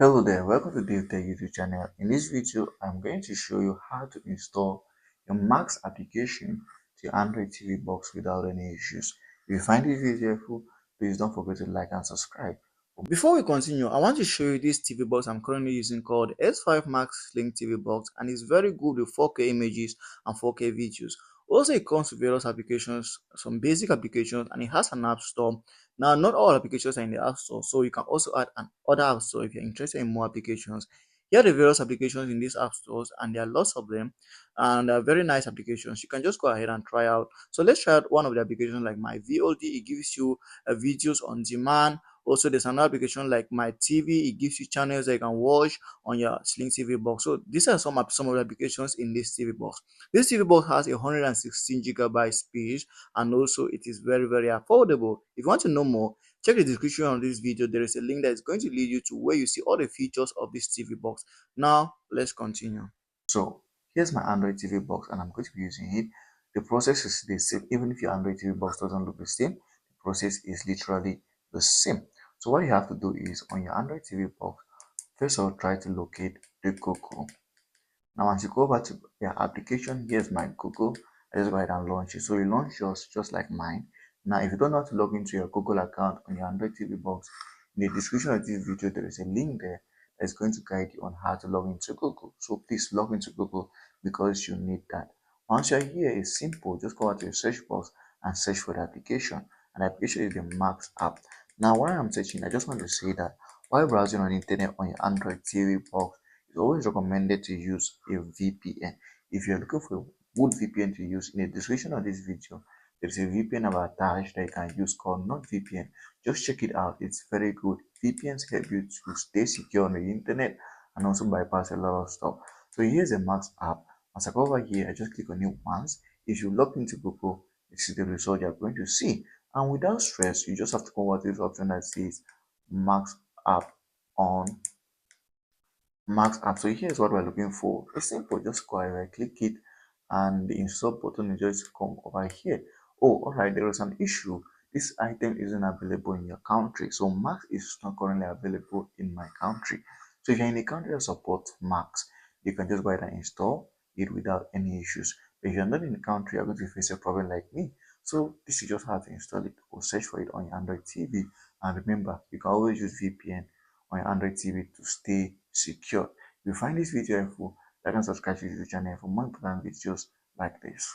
Hello there, welcome to DaveTech YouTube channel. In this video, I'm going to show you how to install your Max application to your Android TV box without any issues. If you find this video helpful, please don't forget to like and subscribe. Before we continue, I want to show you this TV box I'm currently using called S5 Max Slim TV box, and it's very good with 4K images and 4K videos. Also, it comes with various applications, some basic applications, and it has an app store. Now, not all applications are in the app store, so you can also add an other app store if you're interested in more applications. Here are the various applications in these app stores, and there are lots of them, and they're very nice applications. You can just go ahead and try out. So let's try out one of the applications like my VOD. It gives you videos on demand. Also, there's another application like my TV. It gives you channels that you can watch on your Sling TV box. So these are some of the applications in this TV box. This TV box has a 116 GB space, and also it is very affordable. If you want to know more, check the description of this video. There is a link that is going to lead you to where you see all the features of this TV box. Now let's continue. So here's my Android TV box, and I'm going to be using it. The process is the same. Even if your Android TV box doesn't look the same, the process is literally the same. So what you have to do is, on your Android TV box, first of all, try to locate the Google. Now once you go over to your application, here's my Google. I just go ahead and launch it. So you launch yours just like mine. Now if you don't know how to log into your Google account on your Android TV box, in the description of this video there is a link there that's going to guide you on how to log into Google. So please log into Google because you need that. Once you're here, it's simple. Just go out to your search box and search for the application. And the application is the Max app. Now while I'm searching, I just want to say that while browsing on the internet on your Android TV box, it's always recommended to use a VPN. If you're looking for a good VPN to use, in the description of this video, there's a VPN I've attached that you can use called NordVPN. Just check it out, it's very good. VPNs help you to stay secure on the internet and also bypass a lot of stuff. So here's a Max app. Once I go over here, I just click on it once. If you log into Google, this is the result you're going to see. And without stress, you just have to come over to this option that says Max app on Max app. So here's what we're looking for. It's simple, just go ahead, click it, and the install button will just come over here. Oh, alright, there was an issue. This item isn't available in your country. So Max is not currently available in my country. So if you're in a country that supports Max, you can just go ahead and install it without any issues. But if you're not in the country, you're going to face a problem like me. So this is just how to install it, or search for it on your Android TV. And remember, you can always use VPN on your Android TV to stay secure. If you find this video helpful, like and subscribe to the channel for more important videos like this.